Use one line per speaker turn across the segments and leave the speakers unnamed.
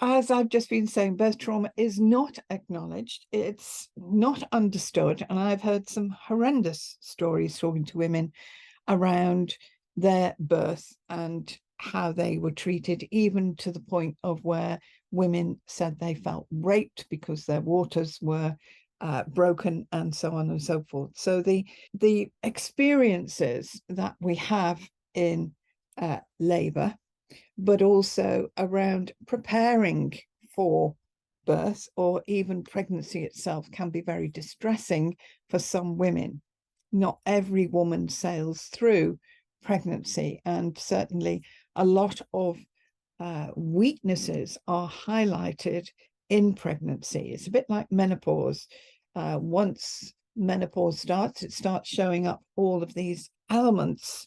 as I've just been saying, birth trauma is not acknowledged. It's not understood. And I've heard some horrendous stories talking to women around their birth and how they were treated, even to the point of where women said they felt raped because their waters were broken and so on and so forth. So the experiences that we have in labour, but also around preparing for birth or even pregnancy itself, can be very distressing for some women. Not every woman sails through pregnancy, and certainly a lot of weaknesses are highlighted in pregnancy. It's a bit like menopause. Once menopause starts, it starts showing up all of these elements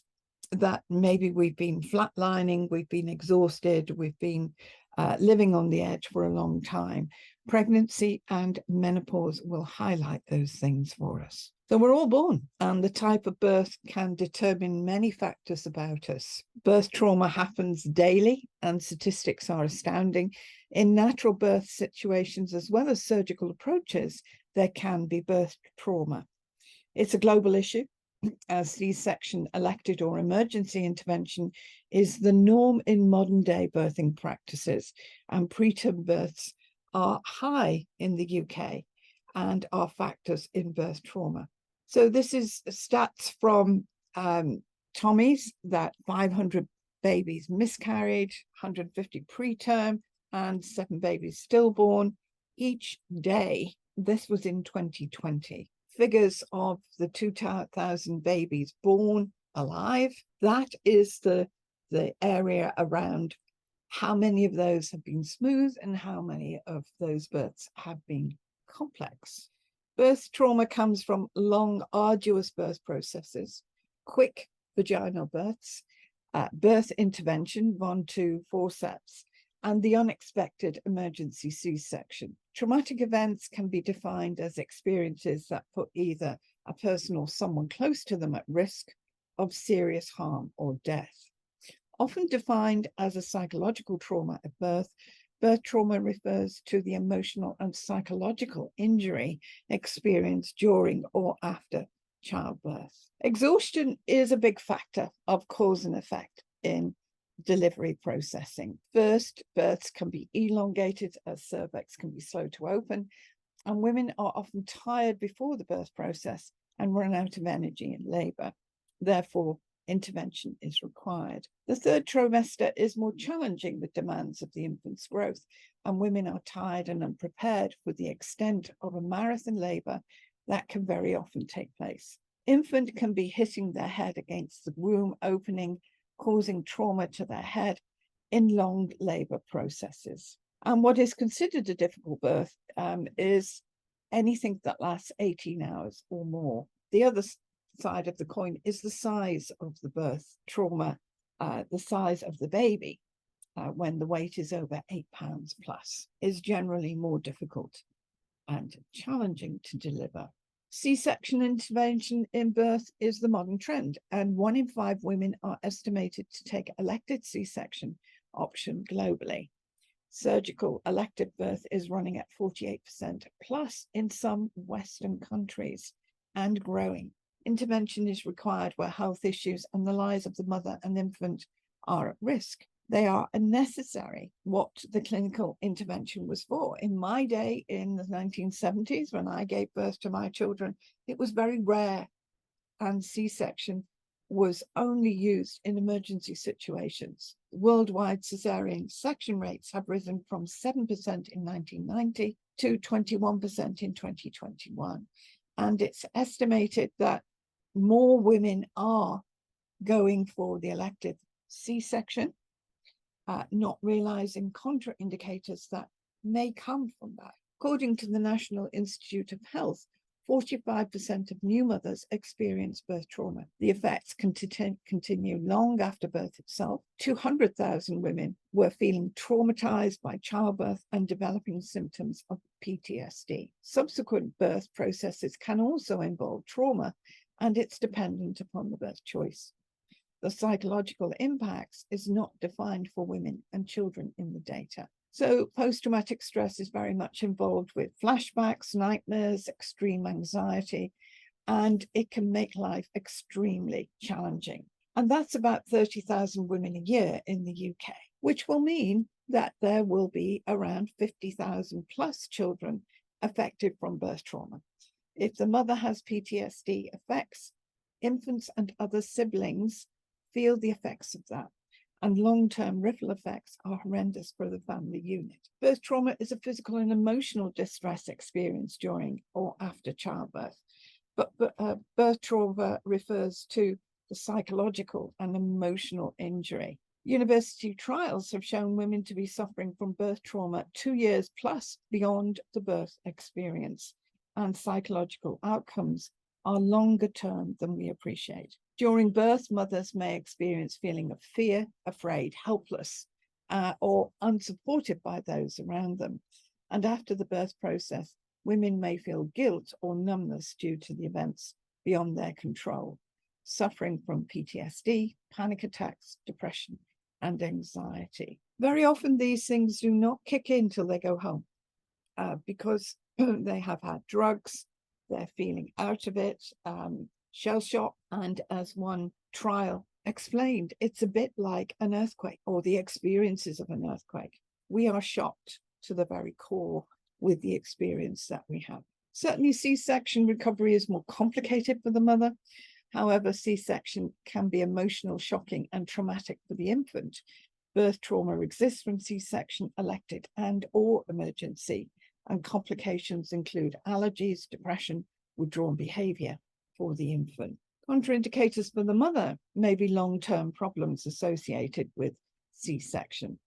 that maybe we've been flatlining, we've been exhausted, we've been living on the edge for a long time. Pregnancy and menopause will highlight those things for us. So we're all born, and the type of birth can determine many factors about us. Birth trauma happens daily, and statistics are astounding. In natural birth situations, as well as surgical approaches, there can be birth trauma. It's a global issue, as C-section, elected or emergency intervention is the norm in modern day birthing practices, and preterm births are high in the UK and are factors in birth trauma. So this is stats from Tommy's, that 500 babies miscarried, 150 preterm, and 7 babies stillborn each day. This was in 2020. Figures of the 2,000 babies born alive. That is the area around how many of those have been smooth and how many of those births have been complex. Birth trauma comes from long, arduous birth processes, quick vaginal births, birth intervention, Vontau, Forceps, and the unexpected emergency C-section. Traumatic events can be defined as experiences that put either a person or someone close to them at risk of serious harm or death. Often defined as a psychological trauma at birth, birth trauma refers to the emotional and psychological injury experienced during or after childbirth. Exhaustion is a big factor of cause and effect in delivery processing. First, births can be elongated as cervix can be slow to open, and women are often tired before the birth process and run out of energy in labour. Therefore, intervention is required. The third trimester is more challenging with demands of the infant's growth, and women are tired and unprepared for the extent of a marathon labour that can very often take place. Infant can be hitting their head against the womb opening, causing trauma to their head in long labour processes. And what is considered a difficult birth is anything that lasts 18 hours or more. The other side of the coin is the size of the birth trauma, the size of the baby when the weight is over 8 pounds plus is generally more difficult and challenging to deliver. C-section intervention in birth is the modern trend, and 1 in 5 women are estimated to take elected C-section option globally. Surgical elective birth is running at 48% plus in some Western countries and growing. Intervention is required where health issues and the lives of the mother and infant are at risk. They are unnecessary. What the clinical intervention was for. In my day, in the 1970s, when I gave birth to my children, it was very rare, and C-section was only used in emergency situations. Worldwide cesarean section rates have risen from 7% in 1990 to 21% in 2021. And it's estimated that more women are going for the elective C-section, not realizing contraindicators that may come from that. According to the National Institute of Health, 45% of new mothers experience birth trauma. The effects can continue long after birth itself. 200,000 women were feeling traumatized by childbirth and developing symptoms of PTSD. Subsequent birth processes can also involve trauma, and it's dependent upon the birth choice. The psychological impacts is not defined for women and children in the data. So post-traumatic stress is very much involved with flashbacks, nightmares, extreme anxiety, and it can make life extremely challenging. And that's about 30,000 women a year in the UK, which will mean that there will be around 50,000 plus children affected from birth trauma. If the mother has PTSD effects, infants and other siblings feel the effects of that, and long-term ripple effects are horrendous for the family unit. Birth trauma is a physical and emotional distress experience during or after childbirth. But birth trauma refers to the psychological and emotional injury. University trials have shown women to be suffering from birth trauma 2 years plus beyond the birth experience, and psychological outcomes are longer term than we appreciate. During birth, mothers may experience feeling of fear, afraid, helpless, or unsupported by those around them. And after the birth process, women may feel guilt or numbness due to the events beyond their control, suffering from PTSD, panic attacks, depression, and anxiety. Very often these things do not kick in till they go home because they have had drugs, they're feeling out of it, shell shock, and as one trial explained, it's a bit like an earthquake or the experiences of an earthquake. We are shocked to the very core with the experience that we have. Certainly C-section recovery is more complicated for the mother. However, C-section can be emotional, shocking, and traumatic for the infant. Birth trauma exists from C-section, elective and or emergency, and complications include allergies, depression, withdrawn behaviour for the infant. Contraindicators for the mother may be long-term problems associated with C-section.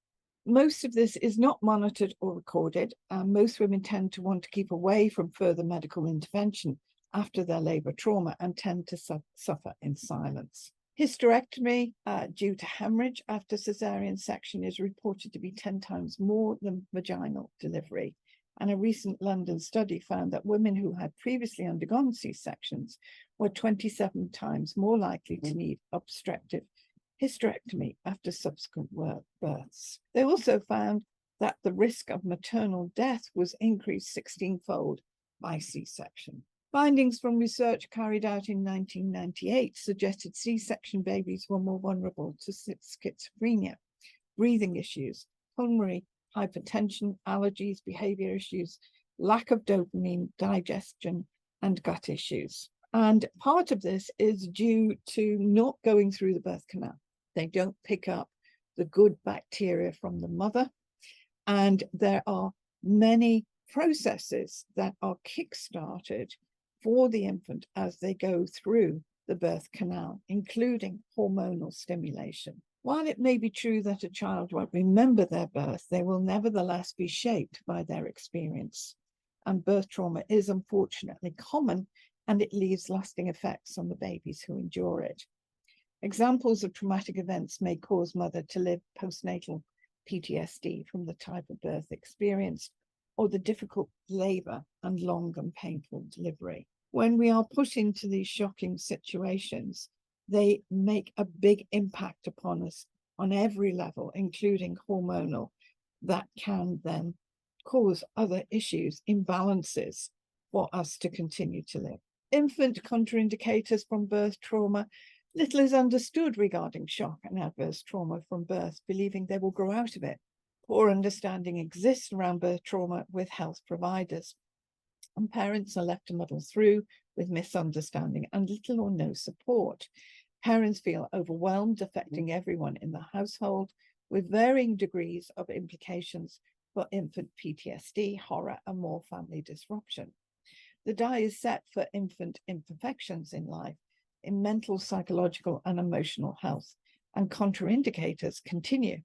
Most of this is not monitored or recorded, and most women tend to want to keep away from further medical intervention after their labour trauma and tend to suffer in silence. Hysterectomy due to hemorrhage after caesarean section is reported to be 10 times more than vaginal delivery. And a recent London study found that women who had previously undergone C-sections were 27 times more likely to need obstructive hysterectomy after subsequent births. They also found that the risk of maternal death was increased 16-fold by C-section. Findings from research carried out in 1998 suggested C-section babies were more vulnerable to schizophrenia, breathing issues, pulmonary hypertension, allergies, behavior issues, lack of dopamine, digestion, and gut issues. And part of this is due to not going through the birth canal. They don't pick up the good bacteria from the mother. And there are many processes that are kick-started for the infant as they go through the birth canal, including hormonal stimulation. While it may be true that a child won't remember their birth, they will nevertheless be shaped by their experience. And birth trauma is unfortunately common, and it leaves lasting effects on the babies who endure it. Examples of traumatic events may cause mother to live postnatal PTSD from the type of birth experienced, or the difficult labour and long and painful delivery. When we are put into these shocking situations, they make a big impact upon us on every level, including hormonal, that can then cause other issues, imbalances for us to continue to live. Infant contraindicators from birth trauma. Little is understood regarding shock and adverse trauma from birth, believing they will grow out of it. Poor understanding exists around birth trauma with health providers, and parents are left to muddle through with misunderstanding and little or no support. Parents feel overwhelmed, affecting everyone in the household, with varying degrees of implications for infant PTSD, horror, and more family disruption. The die is set for infant imperfections in life, in mental, psychological, and emotional health, and contraindicators continue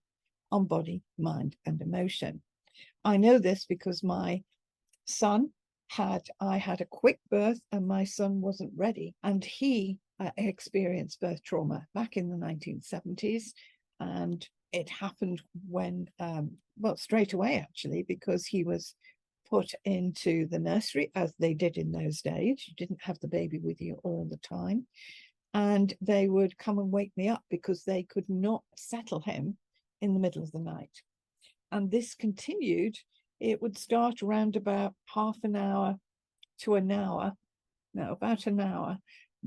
on body, mind, and emotion. I know this because my son I had a quick birth and my son wasn't ready, and he experienced birth trauma back in the 1970s, and it happened when, well, straight away actually, because he was put into the nursery as they did in those days. You didn't have the baby with you all the time, and they would come and wake me up because they could not settle him in the middle of the night. And this continued. It would start around about half an hour to an hour, no, about an hour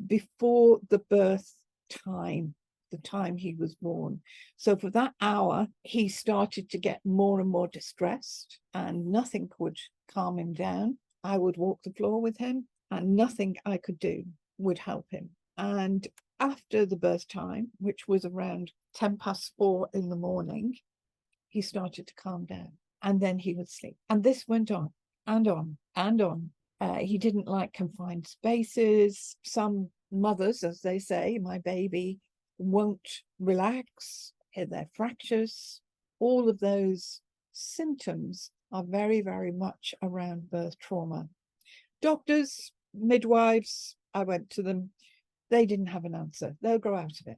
before the birth time, the time he was born. So for that hour, he started to get more and more distressed, and nothing would calm him down. I would walk the floor with him, and nothing I could do would help him. And after the birth time, which was around 4:10 in the morning, he started to calm down, and then he would sleep. And this went on and on and on. He didn't like confined spaces. Some mothers, as they say, my baby won't relax, they're fractious. All of those symptoms are very, very much around birth trauma. Doctors, midwives, I went to them, they didn't have an answer. They'll grow out of it.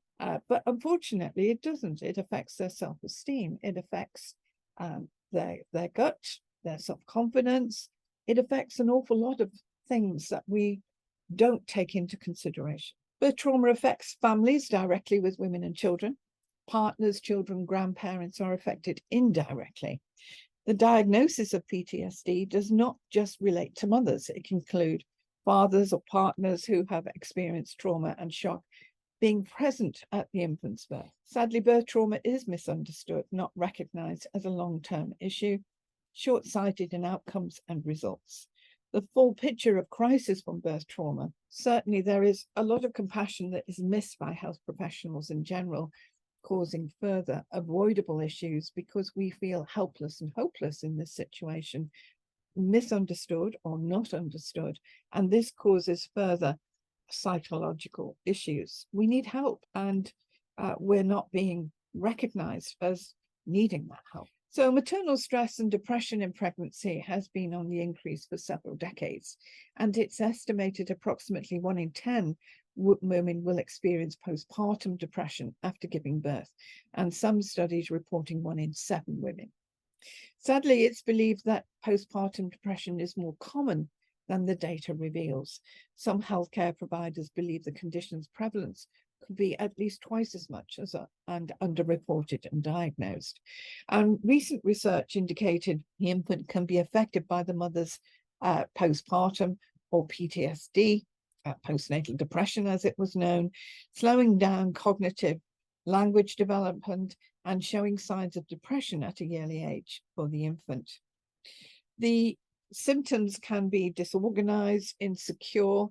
But unfortunately, it doesn't. It affects their self-esteem. It affects their gut, their self-confidence. It affects an awful lot of things that we don't take into consideration. Birth trauma affects families directly with women and children. Partners, children, grandparents are affected indirectly. The diagnosis of PTSD does not just relate to mothers. It can include fathers or partners who have experienced trauma and shock being present at the infant's birth. Sadly, birth trauma is misunderstood, not recognized as a long-term issue, short-sighted in outcomes and results. The full picture of crisis from birth trauma, certainly there is a lot of compassion that is missed by health professionals in general, causing further avoidable issues because we feel helpless and hopeless in this situation, misunderstood or not understood, and this causes further psychological issues. We need help, and we're not being recognized as needing that help. So maternal stress and depression in pregnancy has been on the increase for several decades, and it's estimated approximately 1 in 10 women will experience postpartum depression after giving birth, and some studies reporting 1 in 7 women. Sadly, it's believed that postpartum depression is more common than the data reveals. Some healthcare providers believe the condition's prevalence could be at least twice as much as and underreported and diagnosed. And recent research indicated the infant can be affected by the mother's postpartum or PTSD, postnatal depression as it was known, slowing down cognitive language development and showing signs of depression at a early age for the infant. The symptoms can be disorganized, insecure,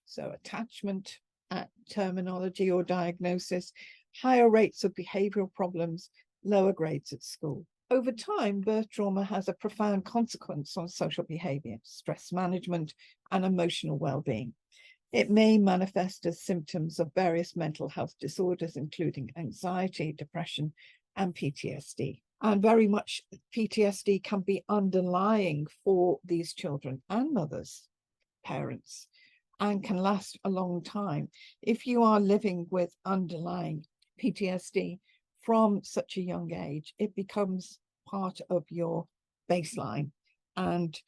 so attachment terminology or diagnosis, higher rates of behavioral problems, lower grades at school. Over time, birth trauma has a profound consequence on social behavior, stress management, and emotional well-being. It may manifest as symptoms of various mental health disorders, including anxiety, depression, and PTSD. And very much PTSD can be underlying for these children and mothers, parents, and can last a long time. If you are living with underlying PTSD from such a young age, it becomes part of your baseline. And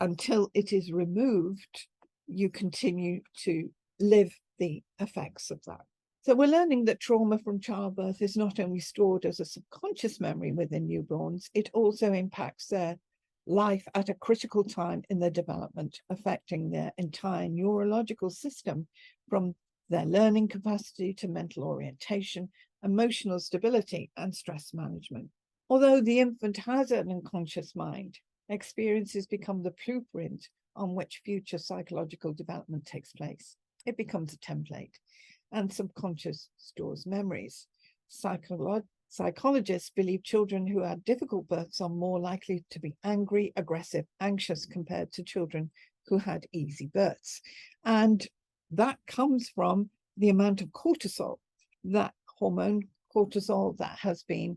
until it is removed, you continue to live the effects of that. So we're learning that trauma from childbirth is not only stored as a subconscious memory within newborns, it also impacts their life at a critical time in their development, affecting their entire neurological system, from their learning capacity to mental orientation, emotional stability, and stress management. Although the infant has an unconscious mind, experiences become the blueprint on which future psychological development takes place. It becomes a template, and subconscious stores memories. Psychologists believe children who had difficult births are more likely to be angry, aggressive, anxious compared to children who had easy births. And that comes from the amount of cortisol, that hormone cortisol that has been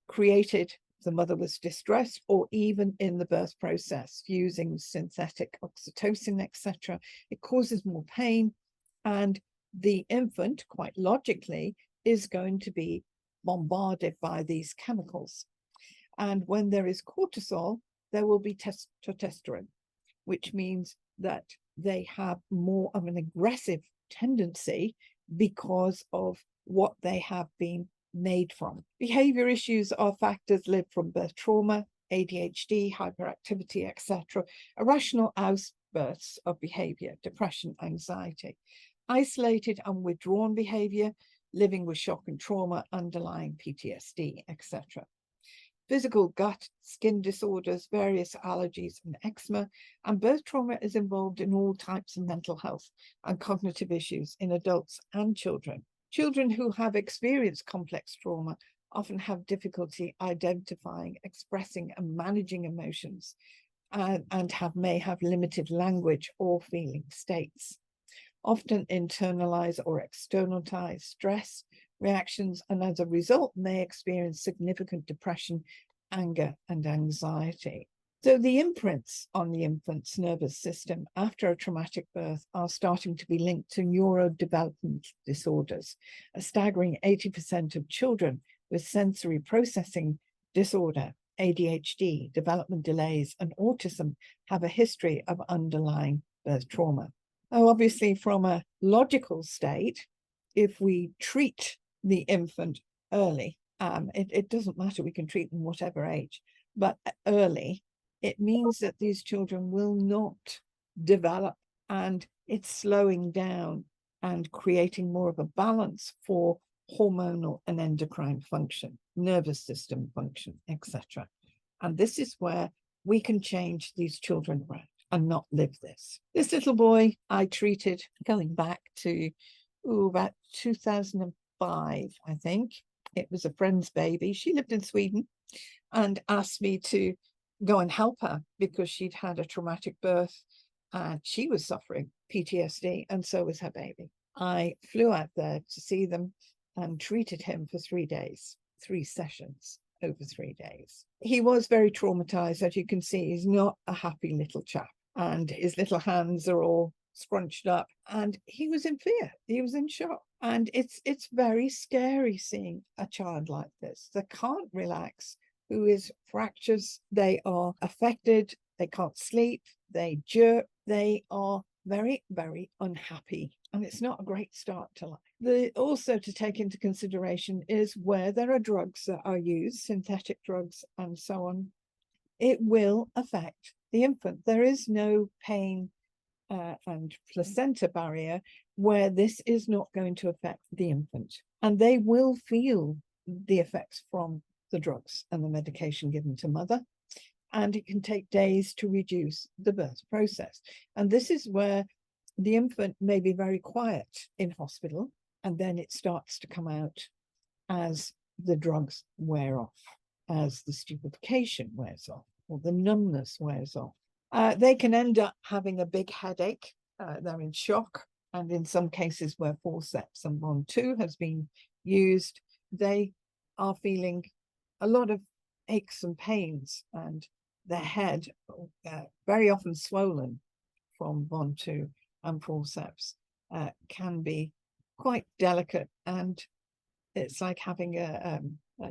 created. The mother was distressed, or even in the birth process using synthetic oxytocin, etc. It causes more pain, and the infant, quite logically, is going to be bombarded by these chemicals. And when there is cortisol, there will be testosterone, which means that they have more of an aggressive tendency because of what they have been made from. Behavior issues are factors lived from birth trauma, ADHD, hyperactivity, etc., irrational outbursts of behavior, depression, anxiety, isolated and withdrawn behavior, living with shock and trauma, underlying PTSD, etc. Physical gut, skin disorders, various allergies and eczema, and birth trauma is involved in all types of mental health and cognitive issues in adults and children. Children who have experienced complex trauma often have difficulty identifying, expressing, and managing emotions, and may have limited language or feeling states. Often internalize or externalize stress reactions, and as a result may experience significant depression, anger, and anxiety. So the imprints on the infant's nervous system after a traumatic birth are starting to be linked to neurodevelopment disorders. A staggering 80% of children with sensory processing disorder, ADHD, development delays, and autism have a history of underlying birth trauma. Now, obviously, from a logical state, if we treat the infant early, it doesn't matter, we can treat them whatever age, but early, it means that these children will not develop, and it's slowing down and creating more of a balance for hormonal and endocrine function, nervous system function, etc. And this is where we can change these children around and not live this. This little boy I treated going back to about 2005, I think. It was a friend's baby. She lived in Sweden and asked me to go and help her because she'd had a traumatic birth and she was suffering PTSD, and so was her baby. I flew out there to see them and treated him for 3 days, 3 sessions over 3 days. He was very traumatized. As you can see, he's not a happy little chap, and his little hands are all scrunched up, and he was in fear, he was in shock. And it's very scary seeing a child like this that can't relax, who is fractures, they are affected, they can't sleep, they jerk, they are very, very unhappy, and it's not a great start to life. Also to take into consideration is where there are drugs that are used, synthetic drugs and so on, it will affect the infant. There is no pain and placenta barrier where this is not going to affect the infant, and they will feel the effects from the drugs and the medication given to mother, and it can take days to reduce the birth process. And this is where the infant may be very quiet in hospital, and then it starts to come out as the drugs wear off, as the stupefaction wears off, or the numbness wears off. They can end up having a big headache. They're in shock. And in some cases where Forceps and Vontau has been used, they are feeling a lot of aches and pains, and their head, very often swollen from Vontau and Forceps, can be quite delicate. And it's like having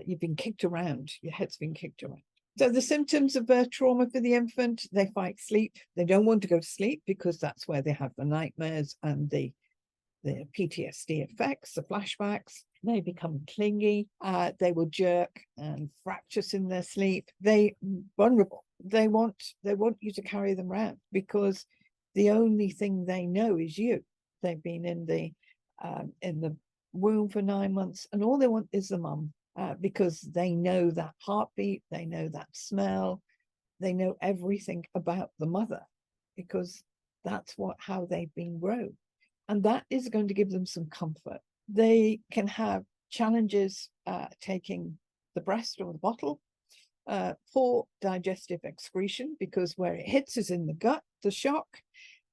you've been kicked around, your head's been kicked around. So the symptoms of birth trauma for the infant, they fight sleep. They don't want to go to sleep because that's where they have the nightmares and the PTSD effects, the flashbacks. They become clingy. They will jerk and fractures in their sleep. They vulnerable. They want you to carry them around because the only thing they know is you. They've been in the womb for 9 months, and all they want is the mum. Because they know that heartbeat, they know that smell, they know everything about the mother, because that's how they've been grown. And that is going to give them some comfort. They can have challenges taking the breast or the bottle, poor digestive excretion, because where it hits is in the gut, the shock.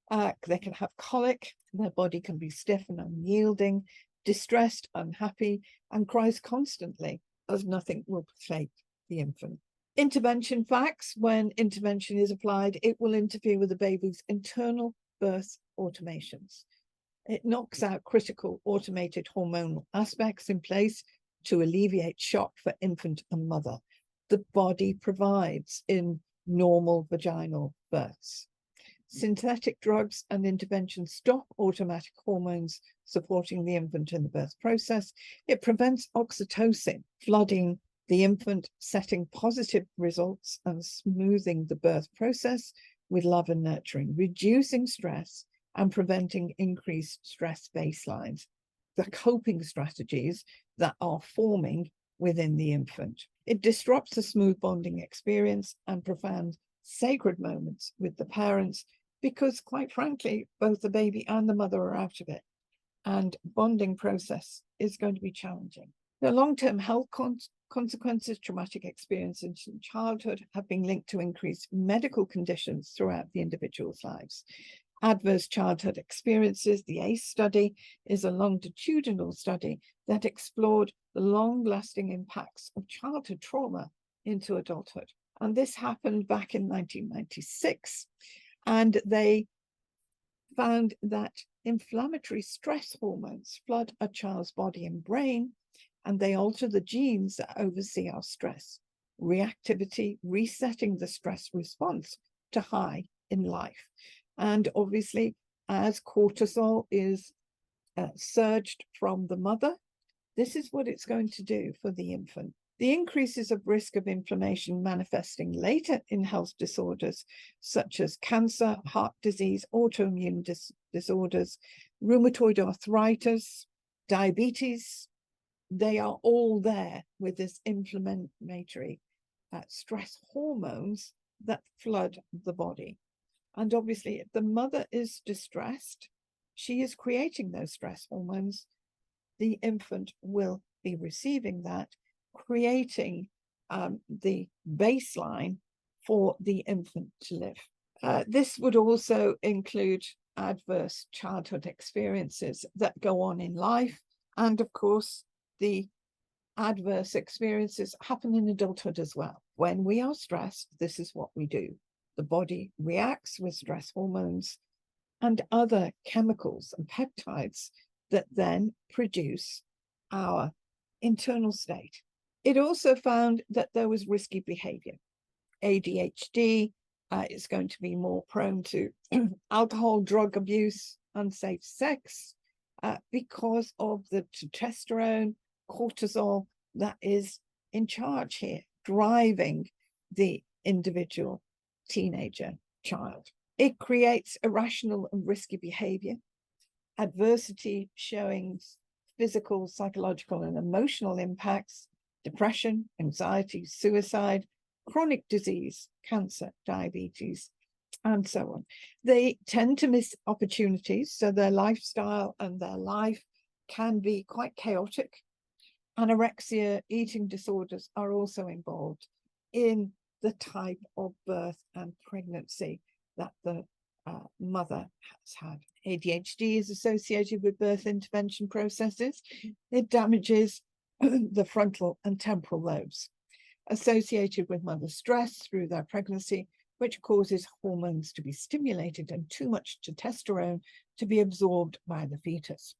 They can have colic, their body can be stiff and unyielding, distressed, unhappy, and cries constantly, as nothing will plague the infant. Intervention facts: when intervention is applied, it will interfere with the baby's internal birth automations. It knocks out critical automated hormonal aspects in place to alleviate shock for infant and mother. The body provides in normal vaginal births. Synthetic drugs and interventions stop automatic hormones supporting the infant in the birth process. It prevents oxytocin flooding the infant, setting positive results and smoothing the birth process with love and nurturing, reducing stress and preventing increased stress baselines, the coping strategies that are forming within the infant. It disrupts a smooth bonding experience and profound sacred moments with the parents, because quite frankly, both the baby and the mother are out of it, and bonding process is going to be challenging. The long-term health consequences, traumatic experiences in childhood have been linked to increased medical conditions throughout the individual's lives. Adverse childhood experiences, the ACE study, is a longitudinal study that explored the long-lasting impacts of childhood trauma into adulthood. And this happened back in 1996. And they found that inflammatory stress hormones flood a child's body and brain, and they alter the genes that oversee our stress reactivity, resetting the stress response to high in life. And obviously, as cortisol is surged from the mother, this is what it's going to do for the infant. The increases of risk of inflammation manifesting later in health disorders, such as cancer, heart disease, autoimmune disorders, rheumatoid arthritis, diabetes, they are all there with this inflammatory stress hormones that flood the body. And obviously, if the mother is distressed, she is creating those stress hormones. The infant will be receiving that, creating the baseline for the infant to live. This would also include adverse childhood experiences that go on in life. And of course, the adverse experiences happen in adulthood as well. When we are stressed, this is what we do. The body reacts with stress hormones and other chemicals and peptides that then produce our internal state. It also found that there was risky behavior. ADHD is going to be more prone to alcohol, drug abuse, unsafe sex, because of the testosterone, cortisol that is in charge here, driving the individual teenager child. It creates irrational and risky behavior, adversity showing physical, psychological, and emotional impacts, depression, anxiety, suicide, chronic disease, cancer, diabetes, and so on. They tend to miss opportunities, so their lifestyle and their life can be quite chaotic. Anorexia, eating disorders are also involved in the type of birth and pregnancy that the mother has had. ADHD is associated with birth intervention processes. It damages the frontal and temporal lobes, associated with mother stress through their pregnancy, which causes hormones to be stimulated and too much testosterone to be absorbed by the fetus,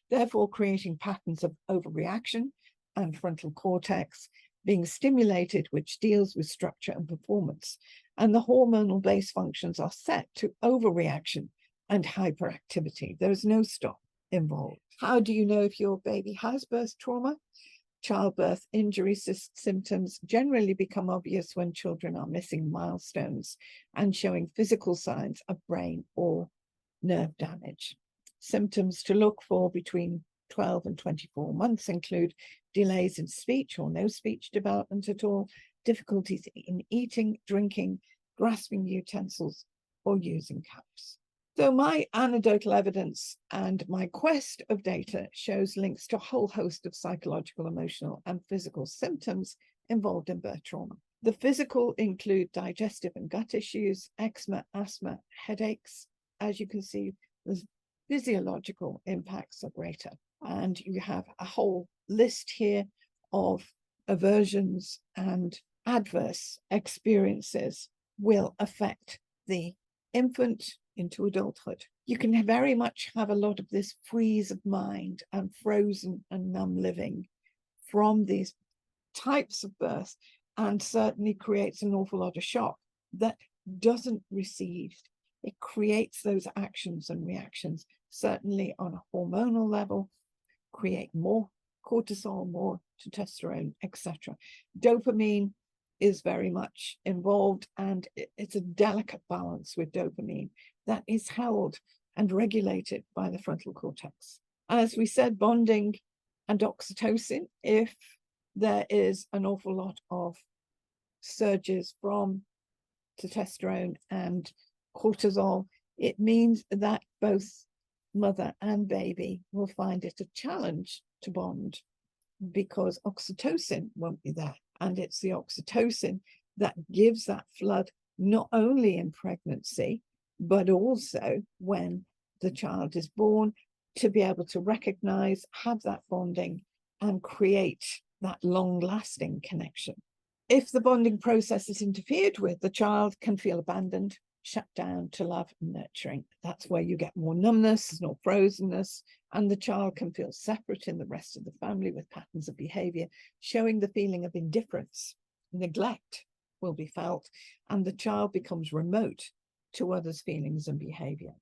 therefore creating patterns of overreaction and frontal cortex being stimulated, which deals with structure and performance. And the hormonal base functions are set to overreaction and hyperactivity. There's no stop involved. How do you know if your baby has birth trauma? Childbirth injury symptoms generally become obvious when children are missing milestones and showing physical signs of brain or nerve damage. Symptoms to look for between 12 and 24 months include delays in speech or no speech development at all, difficulties in eating, drinking, grasping utensils, or using cups. So my anecdotal evidence and my quest of data shows links to a whole host of psychological, emotional, and physical symptoms involved in birth trauma. The physical include digestive and gut issues, eczema, asthma, headaches. As you can see, the physiological impacts are greater. And you have a whole list here of aversions and adverse experiences will affect the infant into adulthood. You can very much have a lot of this freeze of mind and frozen and numb living from these types of birth, and certainly creates an awful lot of shock that doesn't recede it creates those actions and reactions, certainly on a hormonal level, create more cortisol, more testosterone, etc. Dopamine is very much involved, and it's a delicate balance with dopamine that is held and regulated by the frontal cortex. As we said, bonding and oxytocin, if there is an awful lot of surges from testosterone and cortisol, it means that both mother and baby will find it a challenge to bond because oxytocin won't be there. And it's the oxytocin that gives that flood not only in pregnancy, but also when the child is born, to be able to recognize, have that bonding, and create that long-lasting connection. If the bonding process is interfered with, the child can feel abandoned, shut down to love and nurturing. That's where you get more numbness, more frozenness, and the child can feel separate in the rest of the family with patterns of behavior, showing the feeling of indifference. Neglect will be felt, and the child becomes remote to others' feelings and behavior.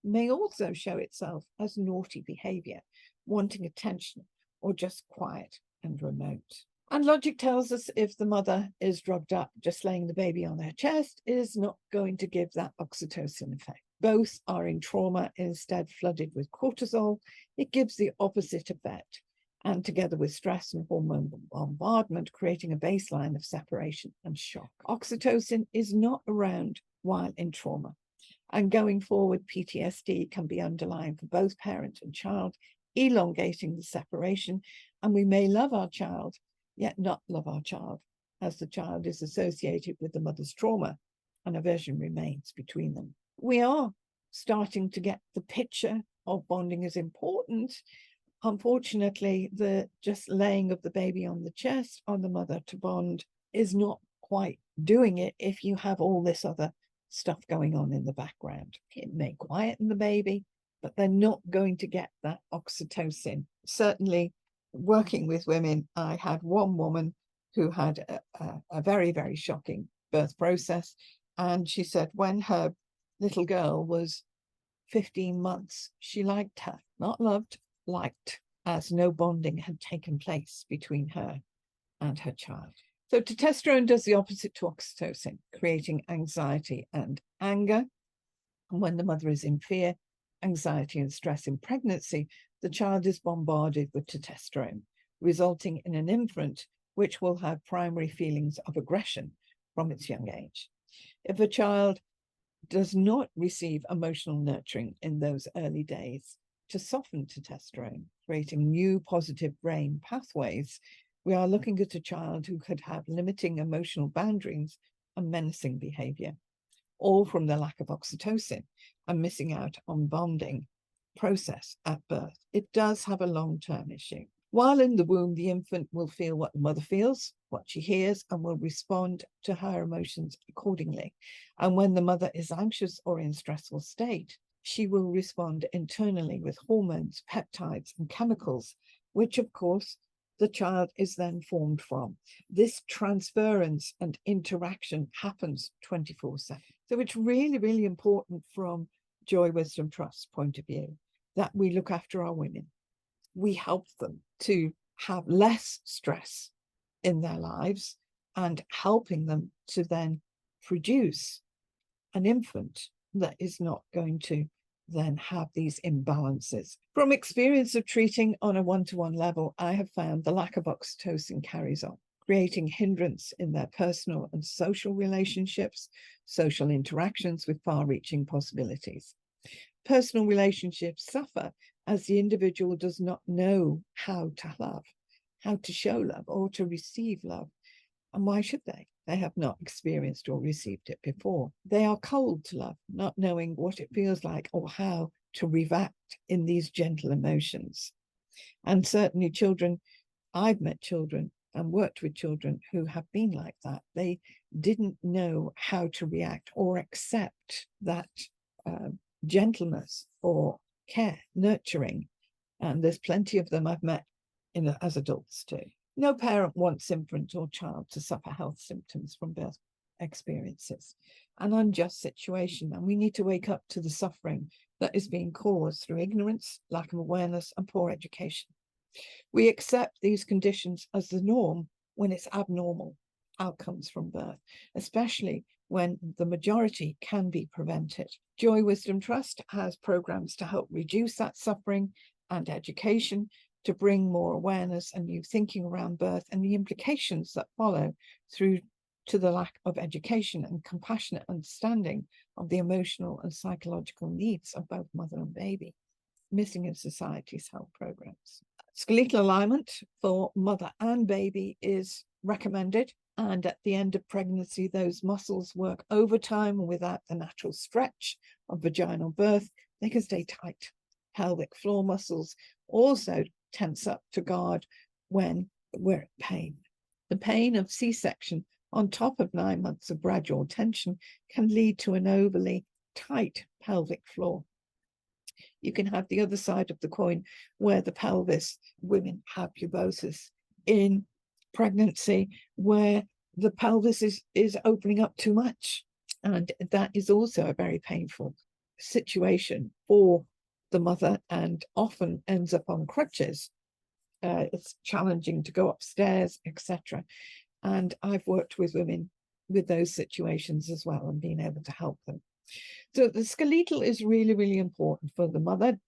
It may also show itself as naughty behavior, wanting attention, or just quiet and remote. And logic tells us if the mother is drugged up, just laying the baby on her chest is not going to give that oxytocin effect. Both are in trauma, instead flooded with cortisol. It gives the opposite effect, and together with stress and hormone bombardment, creating a baseline of separation and shock. Oxytocin is not around while in trauma. And going forward, PTSD can be underlying for both parent and child, elongating the separation. And we may love our child, yet not love our child, as the child is associated with the mother's trauma and aversion remains between them. We are starting to get the picture of bonding as important. Unfortunately, the just laying of the baby on the chest on the mother to bond is not quite doing it if you have all this other stuff going on in the background. It may quieten the baby, but they're not going to get that oxytocin. Certainly, working with women, I had one woman who had a very, very shocking birth process. And she said when her little girl was 15 months, she liked her, not loved, liked, as no bonding had taken place between her and her child. So testosterone does the opposite to oxytocin, creating anxiety and anger. And when the mother is in fear, anxiety and stress in pregnancy, the child is bombarded with testosterone, resulting in an infant which will have primary feelings of aggression from its young age. If a child does not receive emotional nurturing in those early days to soften testosterone, creating new positive brain pathways, we are looking at a child who could have limiting emotional boundaries and menacing behavior, all from the lack of oxytocin and missing out on bonding process at birth. It does have a long-term issue. While in the womb, the infant will feel what the mother feels, what she hears, and will respond to her emotions accordingly. And when the mother is anxious or in stressful state, she will respond internally with hormones, peptides, and chemicals, which of course the child is then formed from. This transference and interaction happens 24/7. So it's really, really important from Joy Wisdom Trust's point of view that we look after our women. We help them to have less stress in their lives and helping them to then produce an infant that is not going to then have these imbalances. From experience of treating on a one-to-one level, I have found the lack of oxytocin carries on, creating hindrance in their personal and social relationships, social interactions with far-reaching possibilities. Personal relationships suffer as the individual does not know how to love, how to show love, or to receive love. And why should they? They have not experienced or received it before. They are cold to love, not knowing what it feels like or how to react in these gentle emotions. And certainly children, I've met children and worked with children who have been like that. They didn't know how to react or accept that gentleness or care, nurturing. And there's plenty of them I've met as adults too. No parent wants infant or child to suffer health symptoms from birth experiences. an unjust situation, and we need to wake up to the suffering that is being caused through ignorance, lack of awareness, and poor education. We accept these conditions as the norm when it's abnormal outcomes from birth, especially when the majority can be prevented. Joy Wisdom Trust has programs to help reduce that suffering and education, to bring more awareness and new thinking around birth and the implications that follow through to the lack of education and compassionate understanding of the emotional and psychological needs of both mother and baby, missing in society's health programs. Skeletal alignment for mother and baby is recommended, and at the end of pregnancy, those muscles work overtime without the natural stretch of vaginal birth. They can stay tight. Pelvic floor muscles also tense up to guard when we're in pain. The pain of C-section on top of 9 months of gradual tension can lead to an overly tight pelvic floor. You can have the other side of the coin where the pelvis, women have pubosis in pregnancy, where the pelvis is opening up too much. And that is also a very painful situation for the mother and often ends up on crutches. It's challenging to go upstairs, etc. And I've worked with women with those situations as well and been able to help them. So the skeletal is really, really important for the mother,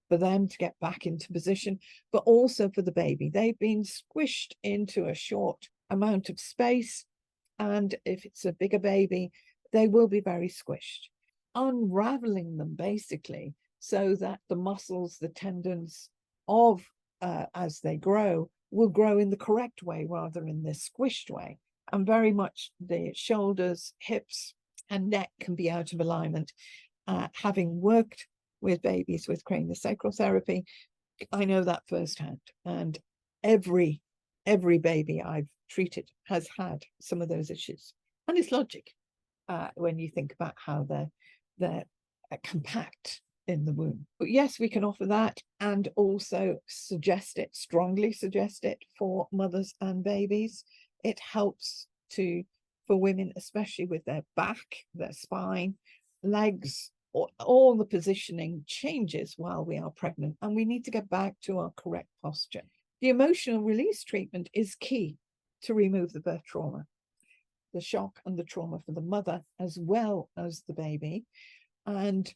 for them to get back into position, but also for the baby. They've been squished into a short amount of space, and if it's a bigger baby, they will be very squished. Unraveling them basically so that the muscles, the tendons of as they grow will grow in the correct way rather than this squished way. And very much the shoulders, hips, and neck can be out of alignment. Having worked with babies with craniosacral therapy, I know that firsthand. And every baby I've treated has had some of those issues. And it's logic when you think about how they're compact in the womb. But yes, we can offer that and also strongly suggest it for mothers and babies. It helps for women, especially with their back, their spine, legs, all the positioning changes while we are pregnant, and we need to get back to our correct posture. The emotional release treatment is key to remove the birth trauma, the shock and the trauma for the mother as well as the baby. And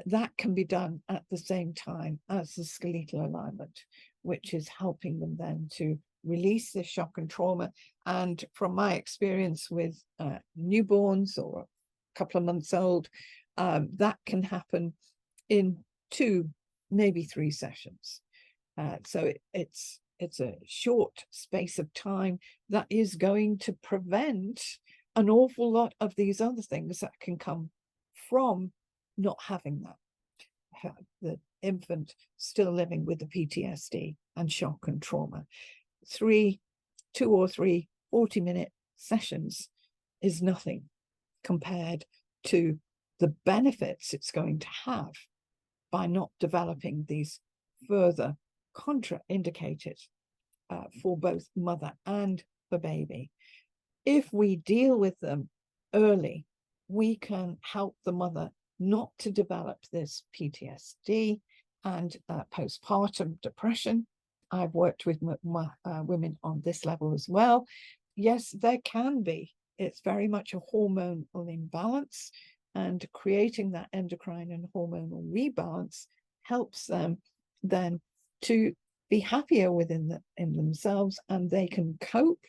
that can be done at the same time as the skeletal alignment, which is helping them then to release the shock and trauma. And from my experience with newborns or a couple of months old, that can happen in 2, maybe 3 sessions. So it's a short space of time that is going to prevent an awful lot of these other things that can come from not having that. The infant still living with the PTSD and shock and trauma. 2 or 3 40-minute sessions is nothing compared to the benefits it's going to have by not developing these further contraindicators for both mother and the baby. If we deal with them early, we can help the mother not to develop this PTSD and postpartum depression. I've worked with women on this level as well. Yes, there can be. It's very much a hormonal imbalance, and creating that endocrine and hormonal rebalance helps them then to be happier in themselves, and they can cope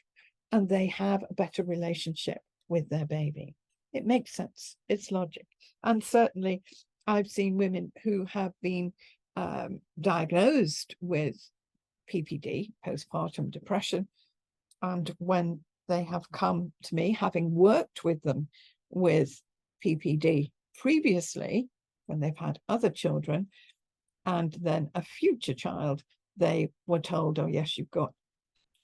and they have a better relationship with their baby. It makes sense. It's logic. And certainly I've seen women who have been diagnosed with PPD, postpartum depression, and when they have come to me, having worked with them with PPD previously, when they've had other children, and then a future child, they were told, oh yes, you've got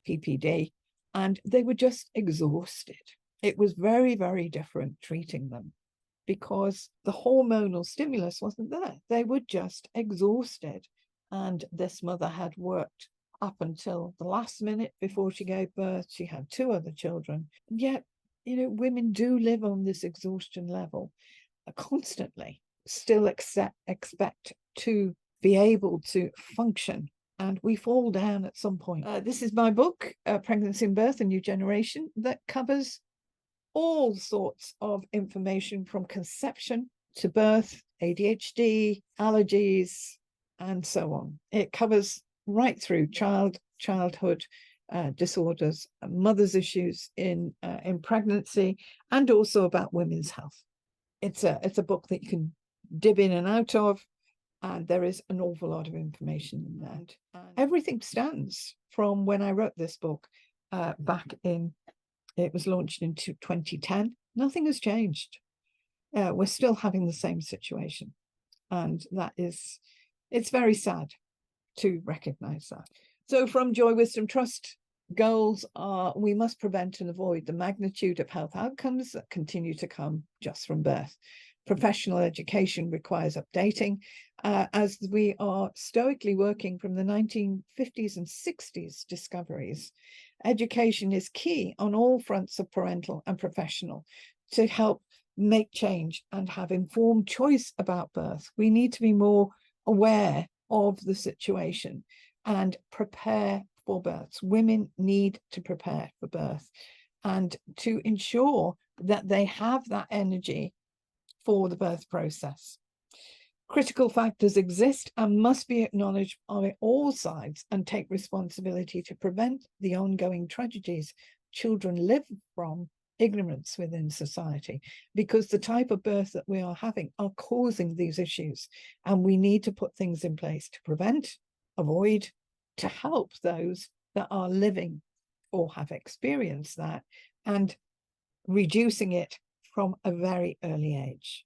PPD, and they were just exhausted. It was very, very different treating them because the hormonal stimulus wasn't there. They were just exhausted. And this mother had worked up until the last minute before she gave birth. She had 2 other children. Yet women do live on this exhaustion level constantly, still expect to be able to function, and we fall down at some point. This is my book, Pregnancy and Birth, A New Generation, that covers all sorts of information from conception to birth, ADHD, allergies, and so on. It covers right through childhood disorders, mothers' issues in pregnancy, and also about women's health. It's a book that you can dip in and out of, and there is an awful lot of information in that. And everything stands from when I wrote this book it was launched in 2010. Nothing has changed. We're still having the same situation, and it's very sad to recognize that. So from Joy, Wisdom, Trust, goals are: we must prevent and avoid the magnitude of health outcomes that continue to come just from birth. Professional education requires updating, as we are stoically working from the 1950s and 60s discoveries. Education is key on all fronts of parental and professional to help make change and have informed choice about birth. We need to be more aware of the situation and prepare for births. Women need to prepare for birth and to ensure that they have that energy for the birth process. Critical factors exist and must be acknowledged on all sides and take responsibility to prevent the ongoing tragedies children live from ignorance within society, because the type of birth that we are having are causing these issues, and we need to put things in place to prevent, avoid, to help those that are living or have experienced that, and reducing it from a very early age.